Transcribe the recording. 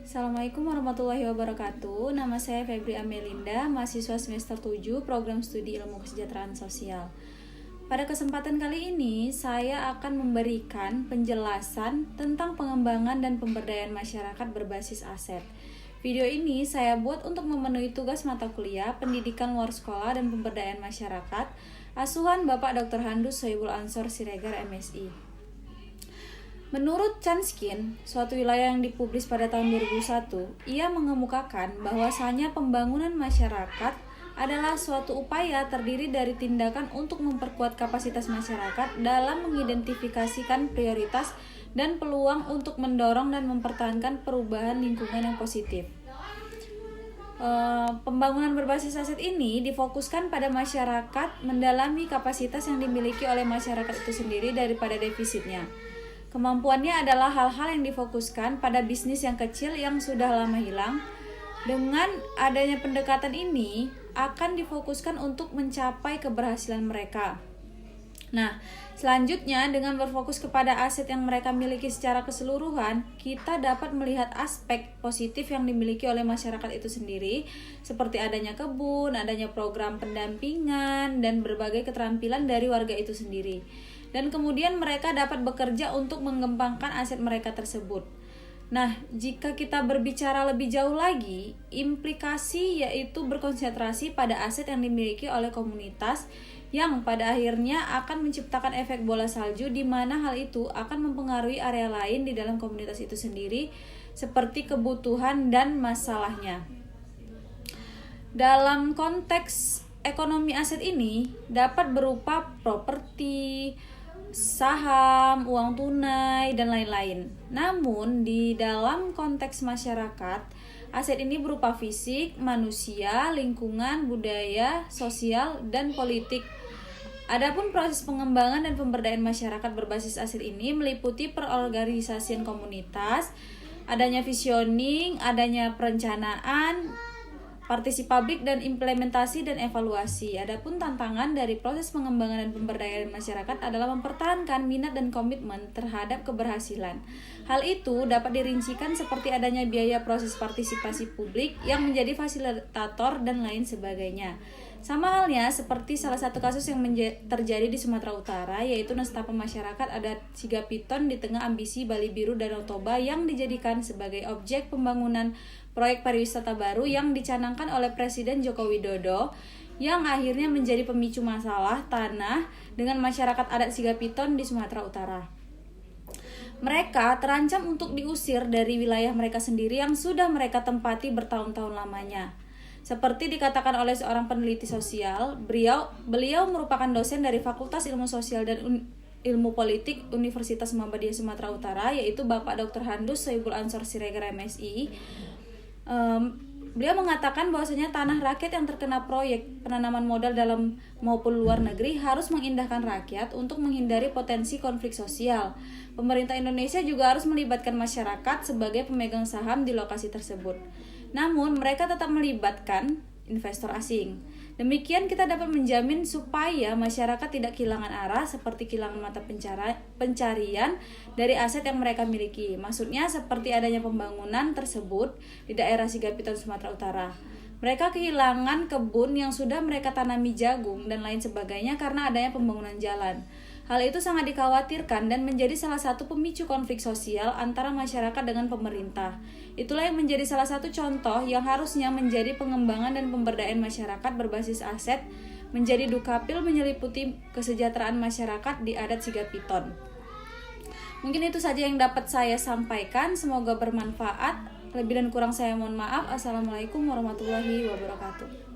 Assalamualaikum warahmatullahi wabarakatuh. Nama saya Febri Amelinda, mahasiswa semester 7 Program Studi Ilmu Kesejahteraan Sosial. Pada kesempatan kali ini, saya akan memberikan penjelasan tentang pengembangan dan pemberdayaan masyarakat berbasis aset. Video ini saya buat untuk memenuhi tugas mata kuliah Pendidikan Luar Sekolah dan Pemberdayaan Masyarakat asuhan Bapak Dr. Handus Sohibul Ansor Siregar, MSI. Menurut Chanskin, suatu wilayah yang dipublis pada tahun 2001, ia mengemukakan bahwasanya pembangunan masyarakat adalah suatu upaya terdiri dari tindakan untuk memperkuat kapasitas masyarakat dalam mengidentifikasikan prioritas dan peluang untuk mendorong dan mempertahankan perubahan lingkungan yang positif. Pembangunan berbasis aset ini difokuskan pada masyarakat mendalami kapasitas yang dimiliki oleh masyarakat itu sendiri daripada defisitnya. Kemampuannya adalah hal-hal yang difokuskan pada bisnis yang kecil yang sudah lama hilang. Dengan adanya pendekatan ini akan difokuskan untuk mencapai keberhasilan mereka. Nah, selanjutnya dengan berfokus kepada aset yang mereka miliki secara keseluruhan, kita dapat melihat aspek positif yang dimiliki oleh masyarakat itu sendiri, seperti adanya kebun, adanya program pendampingan, dan berbagai keterampilan dari warga itu sendiri. Dan kemudian mereka dapat bekerja untuk mengembangkan aset mereka tersebut. Nah, jika kita berbicara lebih jauh lagi, implikasi yaitu berkonsentrasi pada aset yang dimiliki oleh komunitas yang pada akhirnya akan menciptakan efek bola salju di mana hal itu akan mempengaruhi area lain di dalam komunitas itu sendiri seperti kebutuhan dan masalahnya. Dalam konteks ekonomi aset ini dapat berupa properti, saham, uang tunai, dan lain-lain. Namun, di dalam konteks masyarakat, aset ini berupa fisik, manusia, lingkungan, budaya, sosial, dan politik. Adapun proses pengembangan dan pemberdayaan masyarakat berbasis aset ini meliputi perorganisasian komunitas, adanya visioning, adanya perencanaan, partisipasi publik dan implementasi dan evaluasi. Adapun tantangan dari proses pengembangan dan pemberdayaan masyarakat adalah mempertahankan minat dan komitmen terhadap keberhasilan. Hal itu dapat dirincikan seperti adanya biaya proses partisipasi publik yang menjadi fasilitator dan lain sebagainya. Sama halnya seperti salah satu kasus yang terjadi di Sumatera Utara, yaitu nestapa masyarakat adat Sigapiton di tengah ambisi Bali Biru Danau Toba yang dijadikan sebagai objek pembangunan proyek pariwisata baru yang dicanangkan oleh Presiden Joko Widodo, yang akhirnya menjadi pemicu masalah tanah dengan masyarakat adat Sigapiton di Sumatera Utara. Mereka terancam untuk diusir dari wilayah mereka sendiri yang sudah mereka tempati bertahun-tahun lamanya. Seperti dikatakan oleh seorang peneliti sosial, beliau merupakan dosen dari Fakultas Ilmu Sosial dan Ilmu Politik Universitas Muhammadiyah Sumatera Utara, yaitu Bapak Dr. Handus Sohibul Ansor Siregar, MSI. Beliau mengatakan bahwasanya tanah rakyat yang terkena proyek penanaman modal dalam maupun luar negeri harus mengindahkan rakyat untuk menghindari potensi konflik sosial. Pemerintah Indonesia juga harus melibatkan masyarakat sebagai pemegang saham di lokasi tersebut. Namun, mereka tetap melibatkan investor asing. Demikian kita dapat menjamin supaya masyarakat tidak kehilangan arah seperti kehilangan mata pencarian dari aset yang mereka miliki. Maksudnya seperti adanya pembangunan tersebut di daerah Sigapiton, Sumatera Utara. Mereka kehilangan kebun yang sudah mereka tanami jagung dan lain sebagainya karena adanya pembangunan jalan. Hal itu sangat dikhawatirkan dan menjadi salah satu pemicu konflik sosial antara masyarakat dengan pemerintah. Itulah yang menjadi salah satu contoh yang harusnya menjadi pengembangan dan pemberdayaan masyarakat berbasis aset menjadi dukcapil menyeliputi kesejahteraan masyarakat di adat Sigapiton. Mungkin itu saja yang dapat saya sampaikan, semoga bermanfaat. Lebih dan kurang saya mohon maaf. Assalamualaikum warahmatullahi wabarakatuh.